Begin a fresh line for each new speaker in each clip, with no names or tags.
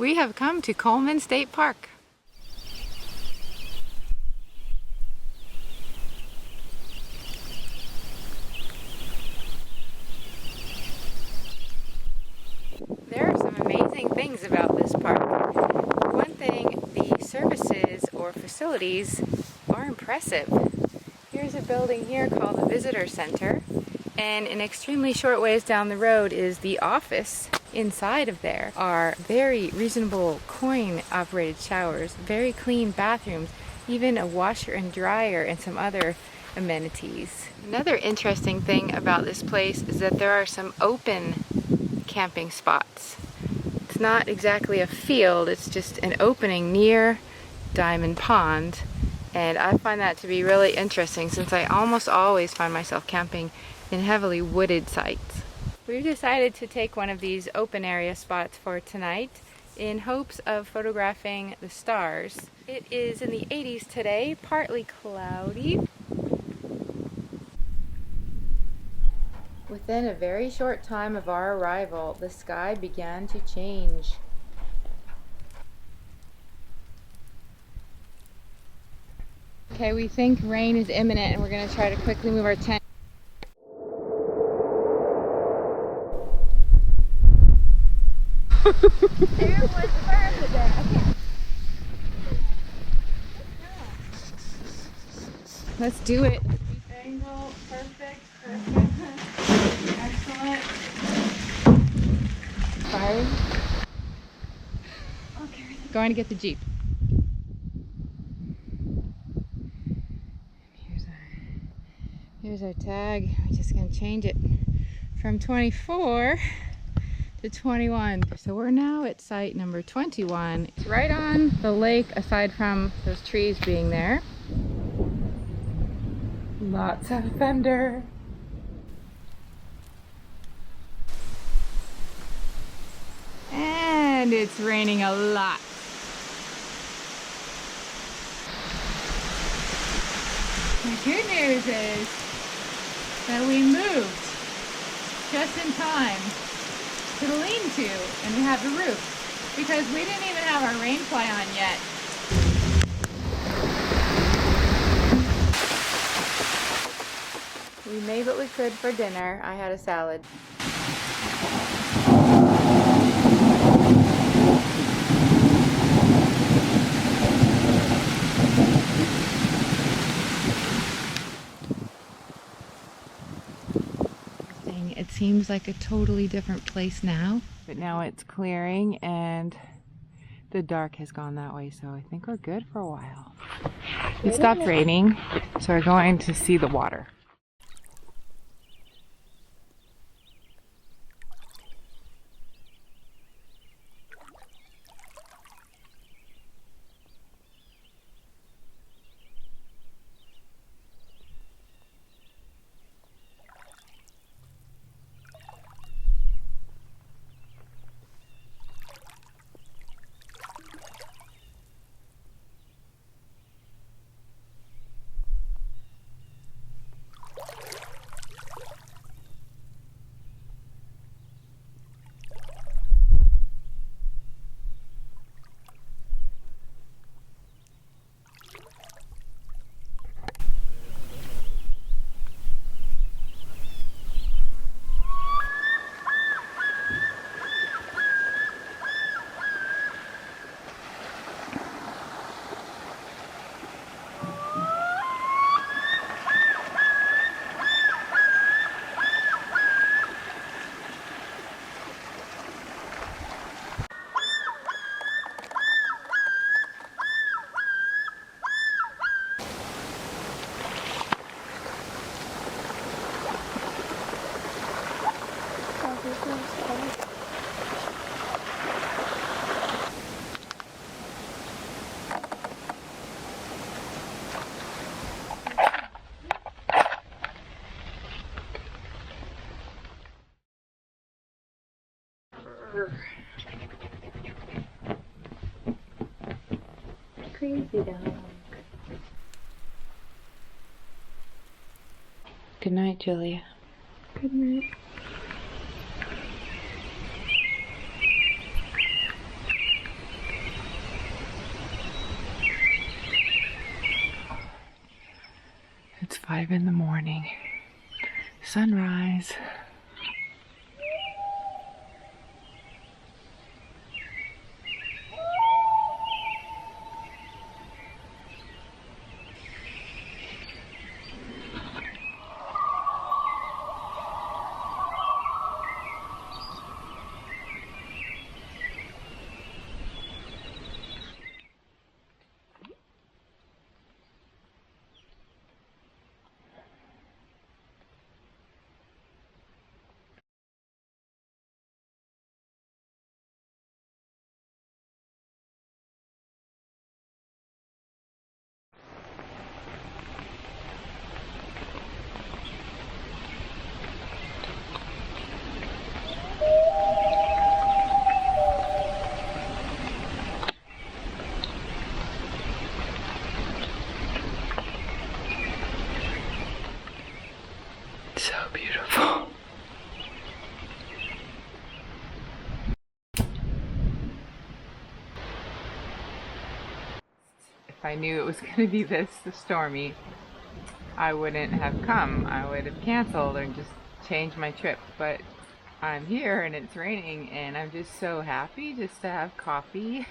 We have come to Coleman State Park. There are some amazing things about this park. One thing, the services or facilities are impressive. Here's a building here called the Visitor Center, and an extremely short ways down the road is the office. Inside of there are very reasonable coin-operated showers, very clean bathrooms, even a washer and dryer and some other amenities. Another interesting thing about this place is that there are some open camping spots. It's not exactly a field, it's just an opening near Diamond Pond, and I find that to be really interesting since I almost always find myself camping in heavily wooded sites. We've decided to take one of these open area spots for tonight in hopes of photographing the stars. It is in the 80s today, partly cloudy. Within a very short time of our arrival, the sky began to change. Okay, we think rain is imminent and we're going to try to quickly move our tent. There was the fire of the day. Let's do it. Angle, perfect. Excellent. Firing. Okay. Going to get the Jeep. Here's our tag. We're just going to change it from 24 to 21. So we're now at site number 21. It's right on the lake aside from those trees being there. Lots of thunder. And it's raining a lot. The good news is that we moved just in time to the lean-to, and we have the roof, because we didn't even have our rain fly on yet. We made what we could for dinner. I had a salad. It seems like a totally different place now. But now it's clearing and the dark has gone that way, so I think we're good for a while. It stopped raining, so we're going to see the water. Crazy dog. Good night, Julia. Good night. 5 in the morning. Sunrise. So beautiful. If I knew it was going to be this stormy, I wouldn't have come. I would have canceled or just changed my trip. But I'm here and it's raining and I'm just so happy just to have coffee.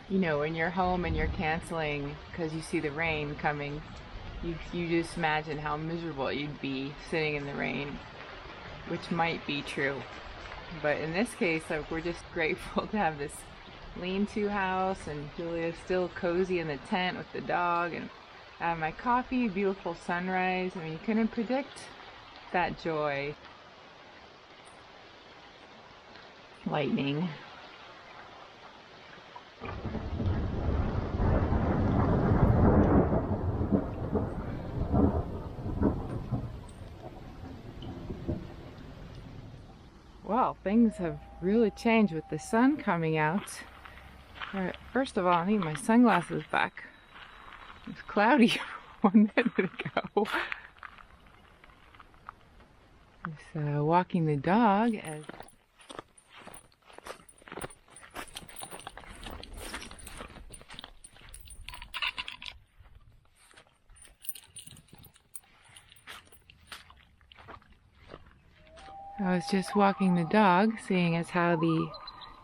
You know, when you're home and you're canceling because you see the rain coming, you just imagine how miserable you'd be sitting in the rain, which might be true. But in this case, we're just grateful to have this lean-to house, and Julia's still cozy in the tent with the dog, and I have my coffee, beautiful sunrise. I mean, you couldn't predict that joy. Lightning. Well, things have really changed with the sun coming out. Alright, first of all, I need my sunglasses back. It was cloudy 1 minute ago. Just walking the dog as I was just walking the dog, seeing as how the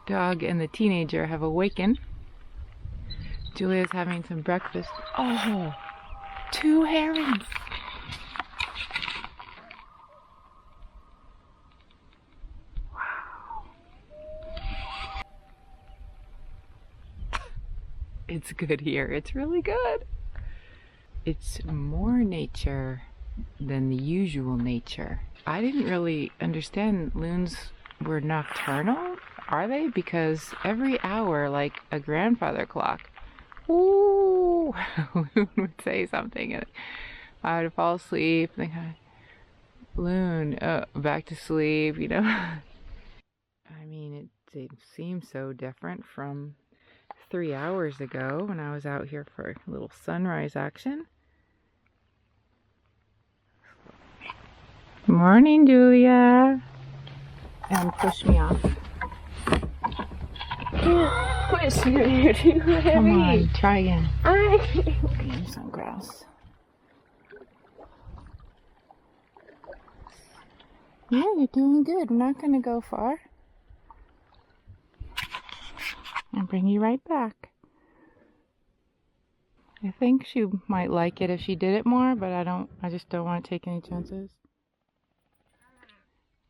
dog and the teenager have awakened. Julia's having some breakfast. Oh, 2 herons! Wow. It's good here. It's really good. It's more nature than the usual nature. I didn't really understand loons were nocturnal. Are they? Because every hour, like a grandfather clock, ooh, loon would say something, and I would fall asleep. And loon, back to sleep. You know. I mean, it seems so different from 3 hours ago when I was out here for a little sunrise action. Morning, Julia. And push me off.
Push you, you're too heavy.
Come on, try again.
I
Some grouse. Yeah, you're doing good. I'm not going to go far. I'll bring you right back. I think she might like it if she did it more, but I just don't want to take any chances.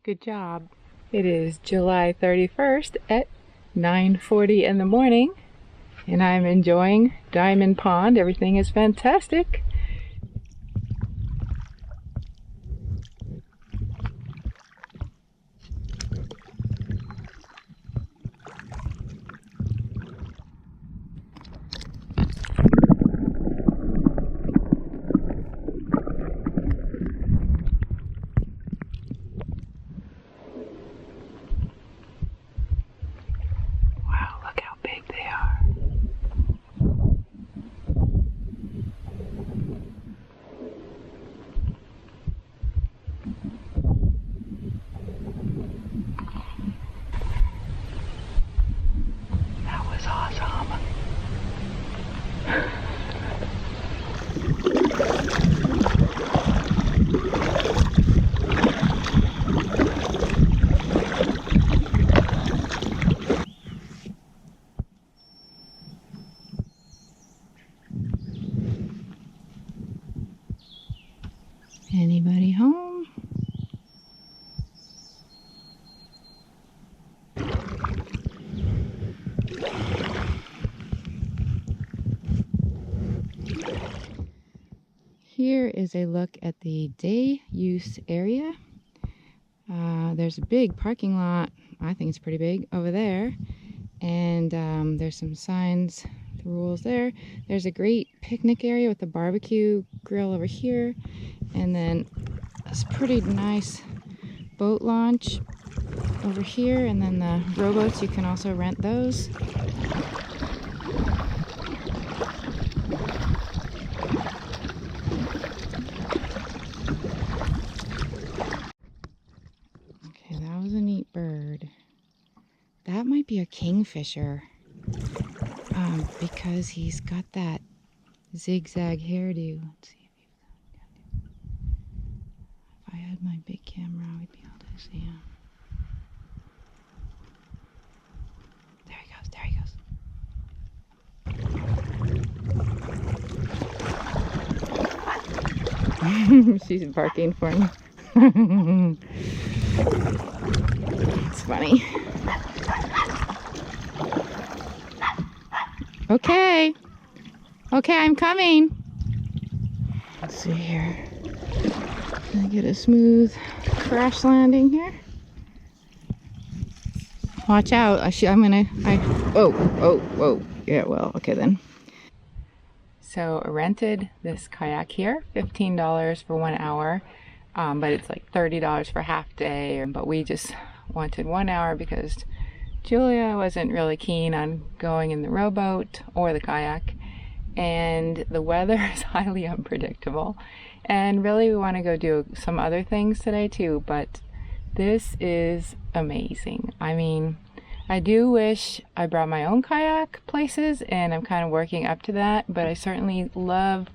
Good job. It is July 31st at 9:40 in the morning, and I'm enjoying Diamond Pond. Everything is fantastic. Here is a look at the day use area. There's a big parking lot. I think it's pretty big over there. And there's some signs, the rules there. There's a great picnic area with a barbecue grill over here. And then this pretty nice boat launch over here. And then the rowboats, you can also rent those. Okay, that was a neat bird. That might be a kingfisher, because he's got that zigzag hairdo. Let's see if I had my big camera, we'd be able to see him. There he goes, there he goes. She's barking for me. It's funny. Okay. Okay, I'm coming. Let's see here. Can I get a smooth crash landing here? Watch out. Whoa. Yeah, well, okay then. So I rented this kayak here, $15 for 1 hour, but it's like $30 for half day. But we just wanted 1 hour because Julia wasn't really keen on going in the rowboat or the kayak, and the weather is highly unpredictable. And really we want to go do some other things today too, but this is amazing. I mean, I do wish I brought my own kayak places, and I'm kind of working up to that, but I certainly love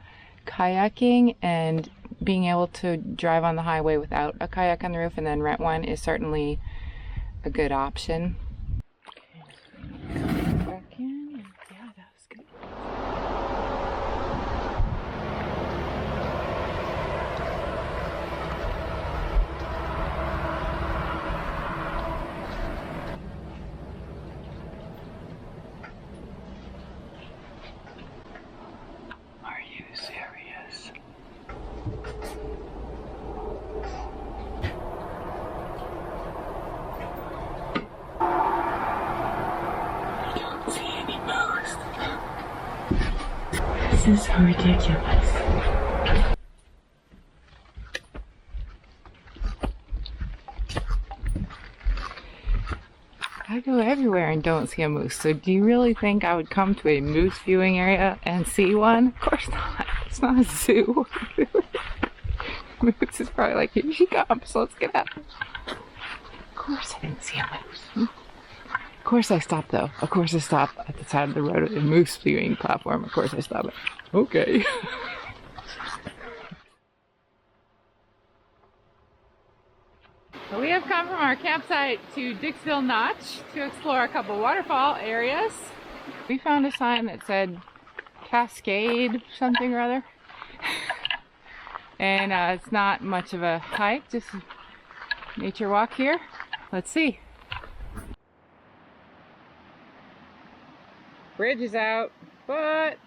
kayaking, and being able to drive on the highway without a kayak on the roof and then rent one is certainly a good option. Back in. Yeah, that was good. Are you serious? This is so ridiculous. I go everywhere and don't see a moose, so do you really think I would come to a moose viewing area and see one? Of course not. It's not a zoo. Moose is probably like, here she comes, let's get out. Of course I didn't see a moose. Of course I stopped though. Of course I stopped at the side of the road at a moose viewing platform. Of course I stopped. Okay. We have come from our campsite to Dixville Notch to explore a couple waterfall areas. We found a sign that said Cascade something or other. And it's not much of a hike, just a nature walk here. Let's see. Bridge is out, but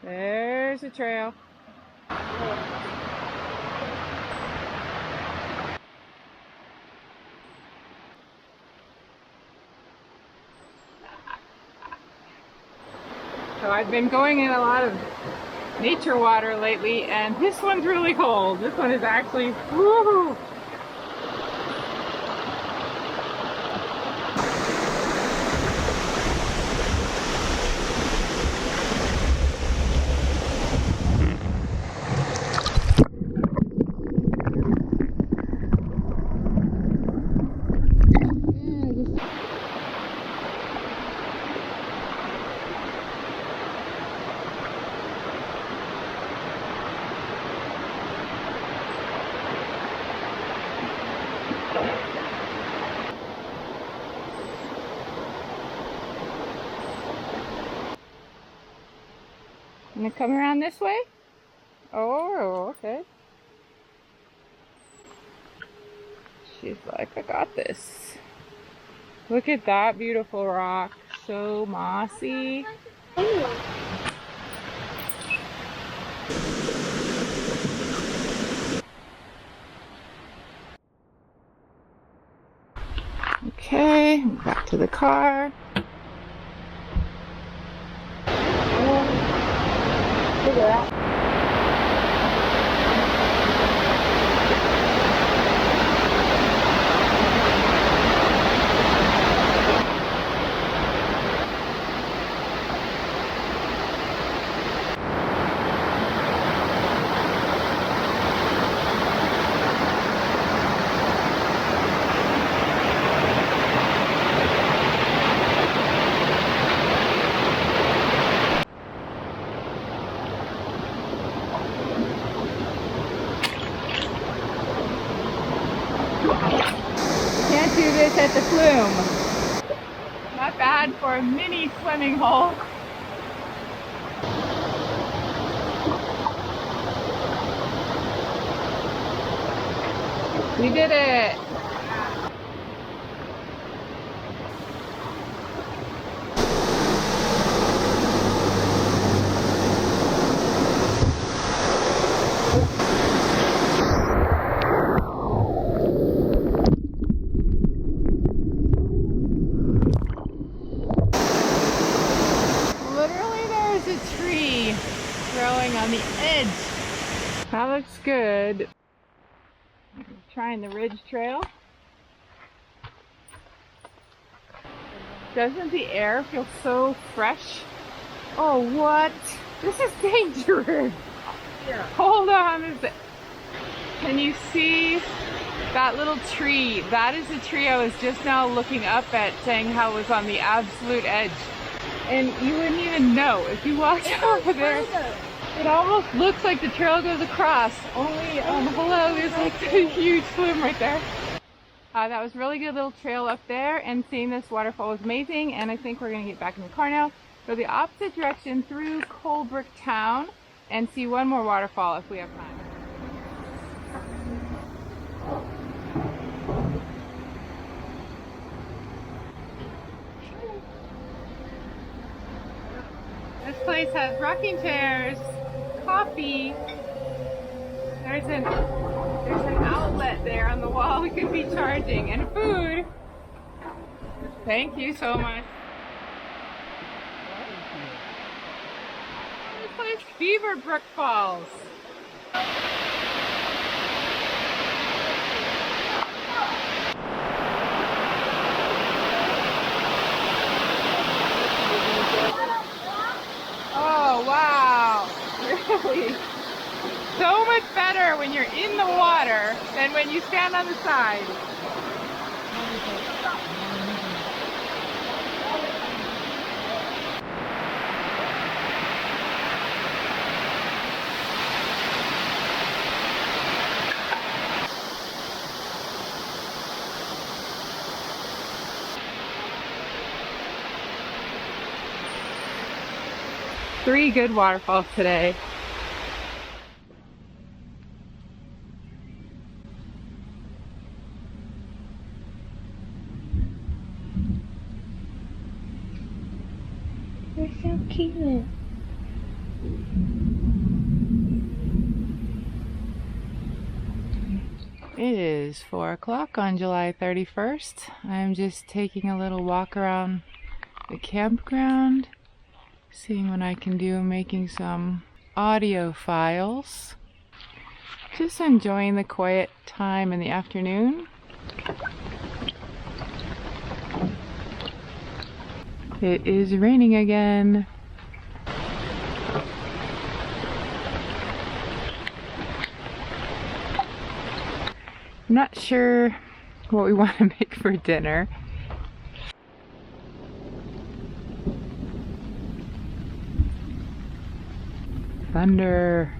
there's a trail. So I've been going in a lot of nature water lately, and this one's really cold. This one is actually, woohoo! Gonna come around this way? Oh, okay. She's like, I got this. Look at that beautiful rock. So mossy. Back to the car.
Look at that.
Can't do this at the flume. Not bad for a mini swimming hole. We did it. Growing on the edge. That looks good. Trying the Ridge Trail. Doesn't the air feel so fresh? Oh, what? This is dangerous. Yeah. Hold on. Can you see that little tree? That is the tree I was just now looking up at, saying how it was on the absolute edge. And you wouldn't even know if you walked over there. It almost looks like the trail goes across. Only below there's like a huge flume right there. That was a really good little trail up there, and seeing this waterfall was amazing. And I think we're gonna get back in the car now, go the opposite direction through Colebrick Town, and see one more waterfall if we have time. This place has rocking chairs, coffee. There's an outlet there on the wall we could be charging, and food. Thank you so much. This place, Beaverbrook Falls. Oh, wow. Really? So much better when you're in the water than when you stand on the side. Three good waterfalls today.
They're so cute.
It is 4 o'clock on July 31st. I'm just taking a little walk around the campground, seeing what I can do, making some audio files. Just enjoying the quiet time in the afternoon. It is raining again. I'm not sure what we want to make for dinner. Thunder.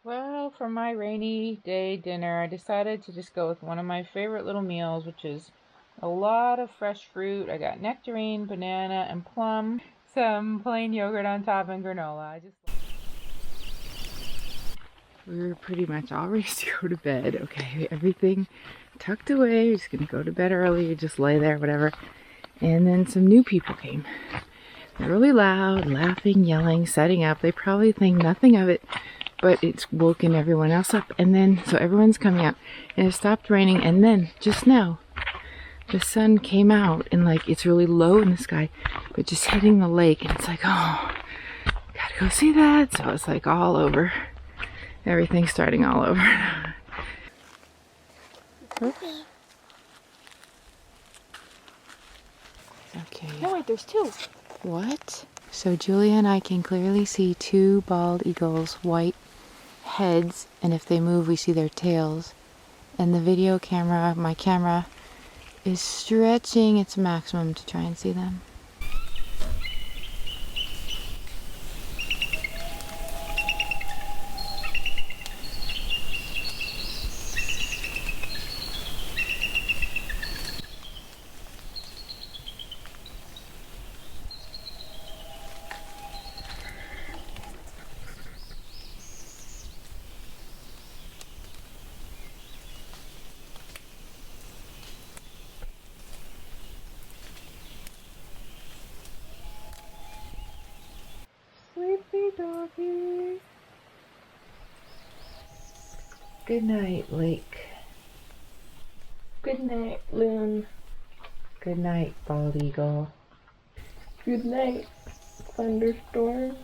Well, for my rainy day dinner, I decided to just go with one of my favorite little meals, which is a lot of fresh fruit. I got nectarine, banana, and plum. Some plain yogurt on top and granola. We're pretty much all ready to go to bed. Okay, everything tucked away. We're just gonna go to bed early, just lay there, whatever. And then some new people came. They're really loud, laughing, yelling, setting up. They probably think nothing of it, but it's woken everyone else up. And then, so everyone's coming out, and it stopped raining. And then, just now, the sun came out, and like, it's really low in the sky, but just hitting the lake. And it's like, oh, gotta go see that. So it's like all over. Everything's starting all over. Okay.
No, wait, there's two.
What? So Julia and I can clearly see two bald eagles, white heads, and if they move we see their tails. And the video camera, my camera, is stretching its maximum to try and see them. Sleepy doggy. Good night, lake.
Good night, loon.
Good night, bald eagle.
Good night, thunderstorm.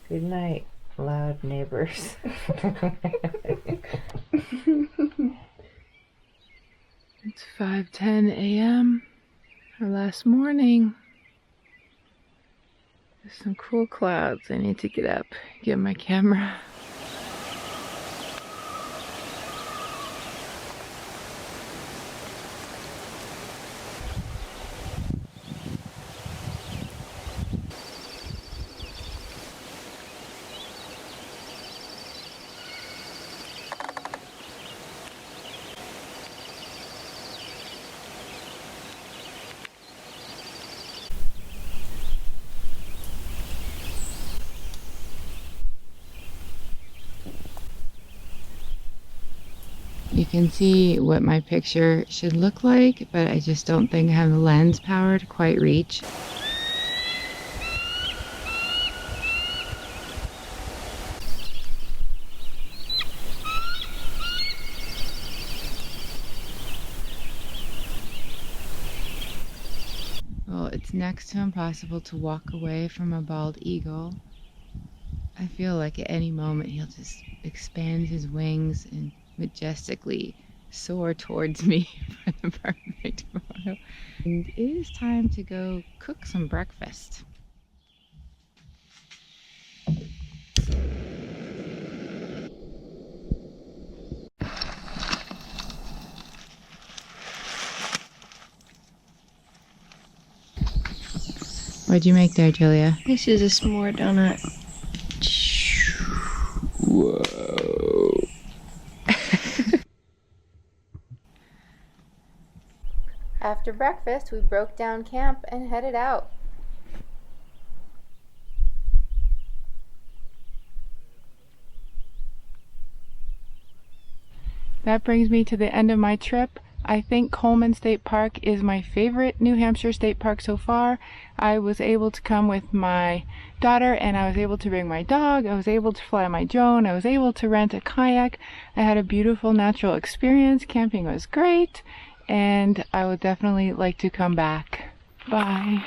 Good night, loud neighbors. It's 5:10 a.m. our last morning. There's some cool clouds. I need to get up, get my camera. You can see what my picture should look like, but I just don't think I have the lens power to quite reach. Well, it's next to impossible to walk away from a bald eagle. I feel like at any moment he'll just expand his wings and majestically soar towards me for the perfect photo. And it is time to go cook some breakfast. What'd you make there, Julia?
This is a s'more donut.
Whoa. After breakfast, we broke down camp and headed out. That brings me to the end of my trip. I think Coleman State Park is my favorite New Hampshire state park so far. I was able to come with my daughter, and I was able to bring my dog. I was able to fly my drone. I was able to rent a kayak. I had a beautiful natural experience. Camping was great, and I would definitely like to come back. Bye.